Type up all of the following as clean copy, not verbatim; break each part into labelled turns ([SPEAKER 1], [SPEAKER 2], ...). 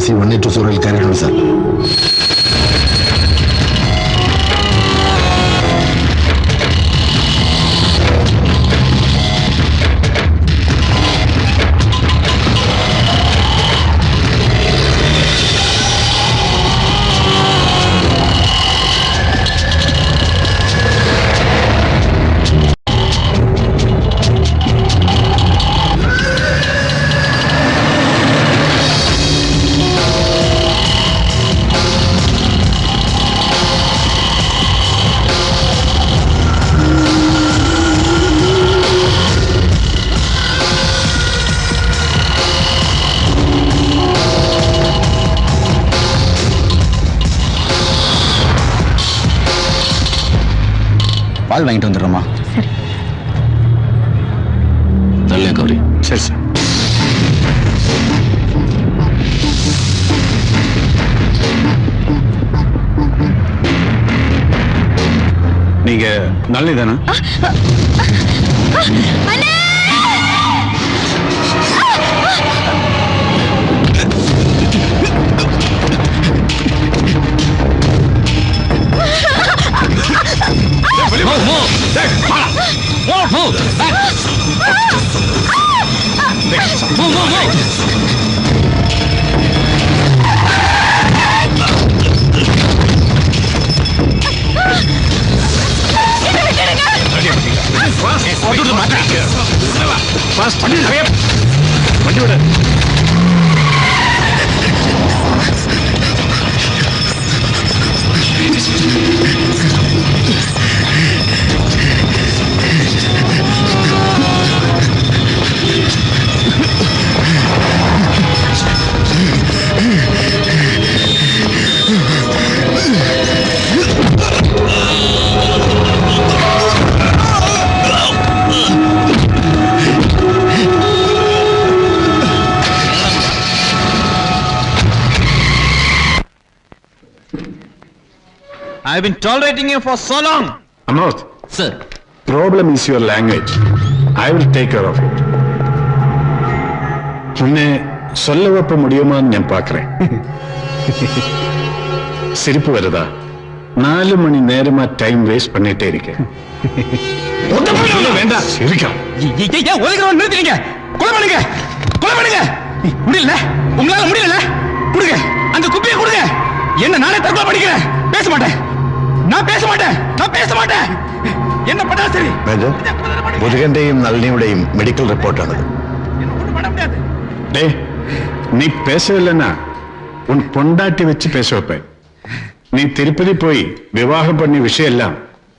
[SPEAKER 1] NC-180 carried on, sir.
[SPEAKER 2] பால் வாங்கிட்டு வந்துடுறோமா?
[SPEAKER 3] சரி.
[SPEAKER 2] நல்ல கௌரி.
[SPEAKER 1] சரி சார்.
[SPEAKER 4] நீங்க நல்லி தானே? வண்டி விட.
[SPEAKER 2] I've been tolerating you for so long.
[SPEAKER 4] Amod.
[SPEAKER 2] Sir.
[SPEAKER 4] Problem is your language. I will take care of it. உன்னை சொல்ல வைப்ப முடியுமான்னு நான் பார்க்கிறேன். சிரிப்பு வருதா? 4 மணி நேரமா டைம் வேஸ்ட் பண்ணிட்டே இருக்கேன். வேண்டாம் சிரிக்கலாம்.
[SPEAKER 2] ஏன் ஒதுக்கிறவன் நிறுத்தினீங்க? கொலை பண்ணுங்க, கொலை பண்ணுங்க. முடியல, உங்களால முடியல. கொடுங்க, அந்த குப்பியை கொடுங்க. என்ன நானே தற்கொலை பண்ணிக்கிறேன். பேச மாட்டேன், நான் பேச மாட்டேன், நான் பேச மாட்டேன். என்ன பண்ணா சரி?
[SPEAKER 1] மேஜர், முருகன்டையும் நளினியுடையும் மெடிக்கல் ரிப்போர்ட் ஆனது.
[SPEAKER 4] டேய், நீ பேசவில்லைன்னா உன் பொண்டாட்டி வச்சு பேச வைப்பேன். நீ திருப்பதி போய் விவாகம் பண்ணி விஷயம் எல்லாம்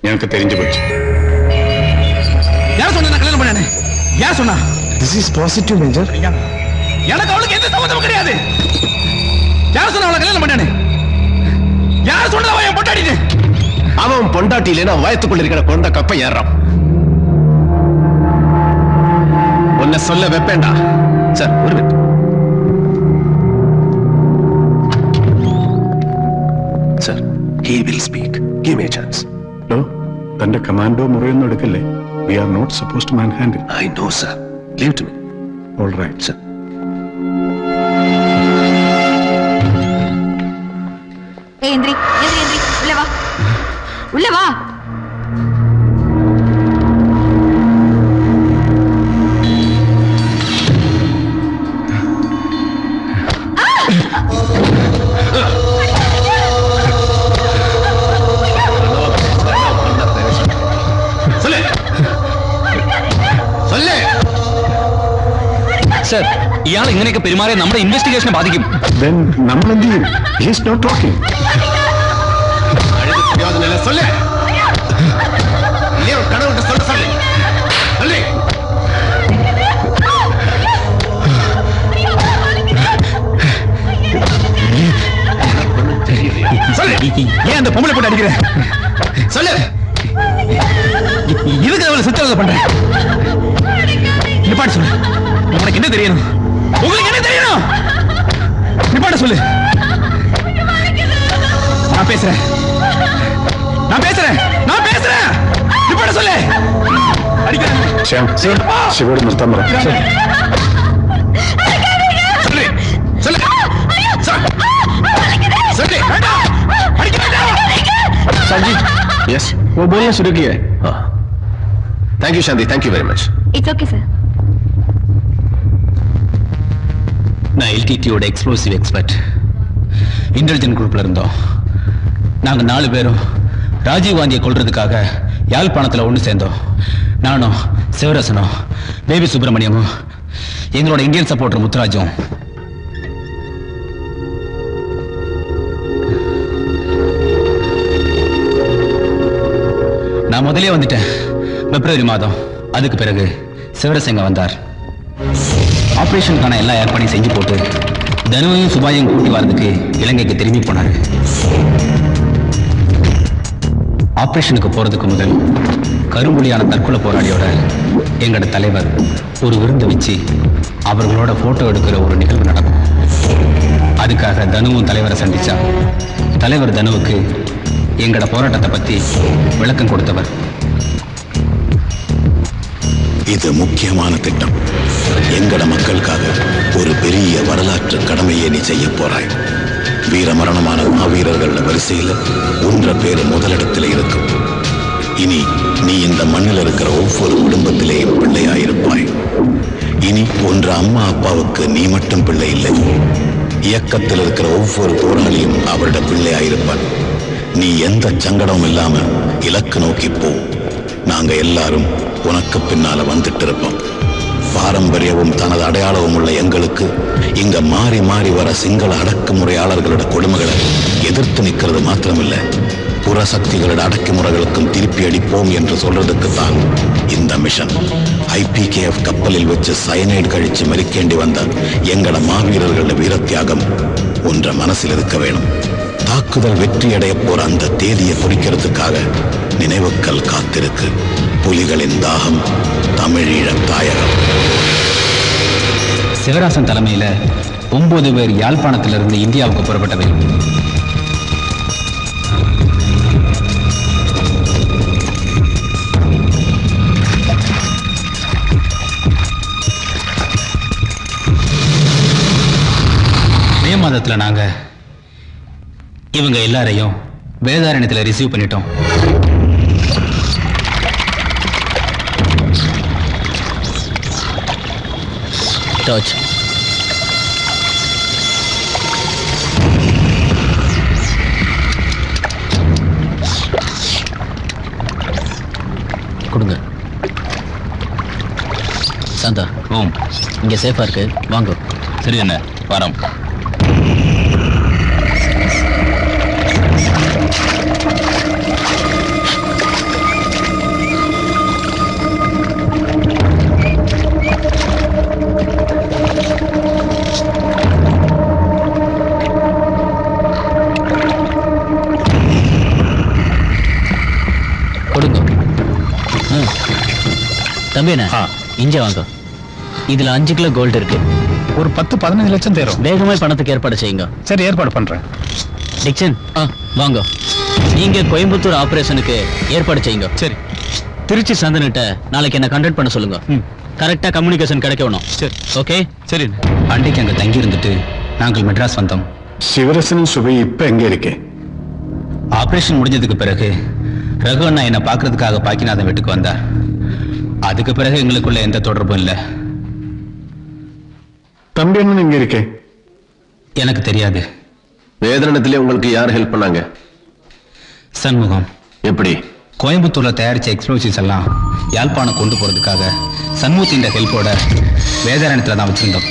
[SPEAKER 4] எனக்கு தெரிஞ்சு போச்சு.
[SPEAKER 2] யார் சொன்னா கல்யாணம் பண்ணானே? யார் சொன்னா?
[SPEAKER 1] This is positive, Major.
[SPEAKER 2] எனக்கு அவளுக்கு எந்த சம்பந்தமும் கிடையாது. யார் சொன்னா அவளை கல்யாணம் பண்ணானே? யார் சொன்னா அவன் என் பொண்டாட்டின்னு?
[SPEAKER 1] அவன் பொண்டாட்டி இல்லைன்னா வயத்துக்குள்ள இருக்கிற குழந்தை கப்பை ஏறான். உன்னை சொல்ல வைப்பேண்டா. சார், ஒரு minute. Sir, he will speak. Give me a chance.
[SPEAKER 4] No, തന്റെ കമാൻഡോ മുറിയൊന്നും എടുക്കല്ലേ. We are not supposed to manhandle.
[SPEAKER 1] I know, sir. Leave to me.
[SPEAKER 4] All right,
[SPEAKER 1] sir.
[SPEAKER 3] Hey, Indri, உள்ள வா. உள்ள வா.
[SPEAKER 2] സർ, ഇയാൾ ഇങ്ങനെയൊക്കെ പെരുമാറിയ നമ്മുടെ ഇൻവെസ്റ്റിഗേഷനെ ബാധിക്കും.
[SPEAKER 4] Then നമ്മൾ എന്ത് ചെയ്യും? He is not talking.
[SPEAKER 1] சொல்லு. இல்லையா கடவுள்கிட்ட சொல்ல சொல்லு. சொல்லு. சொல்லு. ஏன் அந்த பொம்பளை போட்டு அடிக்கிற? சொல்லு. இதுக்கு அவளை சித்திரவதை பண்ற? நிப்பாட்டு சொல்லு. உனக்கு என்ன தெரியணும்? உங்களுக்கு என்ன தெரியணும்? நிப்பாட்ட சொல்லு. நான் பேசுறேன். நிப்பாட்ட சொல்லு. அடிக்கிறேன்.
[SPEAKER 4] ശ്യാം, ശിവോട് നിർത്താൻ പറ.
[SPEAKER 1] சொல்லு. சொல்லு.
[SPEAKER 2] यस वो बोलना शुरू किया है thank you Shanti thank you very much
[SPEAKER 3] it's okay sir.
[SPEAKER 1] நான் எல்டிடியோட எக்ஸ்ப்ளோசிவ் எக்ஸ்பர்ட். இன்டெலிஜென்ட் குரூப்ல இருந்தோம். நாங்க 4 பேரும் ராஜீவ் காந்தியை கொல்றதுக்காக யாழ்ப்பாணத்தில் ஒன்று சேர்ந்தோம். நானும் சிவரசனும் பேபி சுப்பிரமணியமும் எங்களோட இந்தியன் சப்போர்ட்டர் முத்துராஜும். நான் முதலே வந்துட்டேன் பிப்ரவரி மாதம். அதுக்கு பிறகு சிவரசங்க வந்தார். ஆபரேஷனுக்கான எல்லா ஏற்பாடையும் செஞ்சு போட்டு தனுவையும் சுபாயும் கூட்டி வரதுக்கு இலங்கைக்கு திரும்பி போனார். ஆபரேஷனுக்கு போறதுக்கு முதல் கரும்புலியான தற்கொலை போராளியோட எங்களோட தலைவர் ஒரு விருந்து வச்சு அவர்களோட போட்டோ எடுக்கிற ஒரு நிகழ்வு நடக்கும். அதுக்காக தனுவும் தலைவரை சந்திச்சா தலைவர் தனுவுக்கு எங்களோட போராட்டத்தை பத்தி விளக்கம் கொடுத்தவர்.
[SPEAKER 5] இது முக்கியமான திட்டம். எங்கட மக்களுக்காக ஒரு பெரிய வரலாற்று கடமையை நீ செய்ய போறாய். வீரமரணமான மாவீரர்கள் வரிசையில் 1 பேர் முதலிடத்தில் இருக்கும். இனி நீ இந்த மண்ணில் இருக்கிற ஒவ்வொரு குடும்பத்திலேயும் பிள்ளையாயிருப்பாய். இனி ஒன்று அம்மா அப்பாவுக்கு நீ மட்டும் பிள்ளை இல்லை. இயக்கத்தில் இருக்கிற ஒவ்வொரு போராளியும் அவரோட பிள்ளையாயிருப்பான். நீ எந்த சங்கடமும் இல்லாம இலக்கு நோக்கி போ. நாங்க எல்லாரும் உனக்கு பின்னால வந்துட்டு இருப்போம். பாரம்பரியமும் தனது அடையாளமும் உள்ள எங்களுக்கு இங்க மாறி மாறி வர சிங்கள அடக்குமுறையாளர்களோட கொடுமைகளை எதிர்த்து நிற்கிறது மாத்திரமில்லை, புற சக்திகளோட அடக்குமுறைகளுக்கும் திருப்பி அடிப்போம் என்று சொல்றதுக்கு தான் இந்த மிஷன். IPKF கப்பலில் வச்சு சயனைடு கழிச்சு மறிக்கேண்டி வந்த எங்கள மாவீரர்களோட வீரத்தியாகம் ஒன்ற மனசில் இருக்க வேணும். தாக்குதல் வெற்றி அடைய போற அந்த தேதியை குறிக்கிறதுக்காக நினைவுக்கள் காத்திருக்கு. புலிகளின் தாகம், தமிழீழ தாயகம்.
[SPEAKER 1] சிவராசன் தலைமையில 9 பேர் யாழ்ப்பாணத்திலிருந்து இந்தியாவுக்கு புறப்பட்டவை. மே மாதத்துல நாங்க இவங்க எல்லாரையும் வேதாரண்யத்தில் ரிசீவ் பண்ணிட்டோம். டார்ச் கொடுங்க. சாந்தா இங்க சேஃபா இருக்கு, வாங்க. சரி என்ன வரோம். தம்பி என்ன இங்க வாங்க. இதுல 5 கிலோ கோல்டு இருக்கு.
[SPEAKER 2] ஒரு 10-15 லட்சம் தேரும்.
[SPEAKER 1] வேகமாய் பணத்துக்கு ஏற்பாடு செய்யுங்க.
[SPEAKER 2] சரி ஏற்பாடு பண்றேன்.
[SPEAKER 1] டிக்சன் வாங்க. நீங்க கோயம்புத்தூர் ஆபரேஷனுக்கு ஏற்பாடு செய்யுங்க. சரி. திருச்சி சந்தனிட்ட நாளைக்கு என்ன கான்டாக்ட் பண்ண சொல்லுங்க. கரெக்டா கம்யூனிகேஷன் கிடைக்கணும். சரி ஓகே. சரி. அன்றைக்கு அங்க தங்கி இருந்துட்டு நாங்கள் மெட்ராஸ் வந்தோம்.
[SPEAKER 4] சிவரசனும் சுபை இப்ப எங்க இருக்கே?
[SPEAKER 1] ஆபரேஷன் முடிஞ்சதுக்கு பிறகு ரகு அண்ணா என்ன பாக்குறதுக்காக பாக்கிநாதன் வீட்டுக்கு வந்தார். அதுக்கு பிறகு எங்களுக்குள்ள எந்த தொடர்பும் இல்லை.
[SPEAKER 4] தம்பி அண்ணன் எங்க இருக்கே?
[SPEAKER 1] எனக்கு தெரியாது.
[SPEAKER 2] வேதனத்திலே உங்களுக்கு யார் ஹெல்ப் பண்ணாங்க?
[SPEAKER 1] சண்முகம்.
[SPEAKER 2] எப்படி?
[SPEAKER 1] கோயம்புத்தூர்ல தயாரிச்ச எக்ஸ்ப்ளோசிவ்ஸ் எல்லாம் யாழ்ப்பாணம் கொண்டு போறதுக்காக சண்முகத்தின் ஹெல்ப்போட வேதாரண்யத்துல தான் வச்சிருந்தோம்.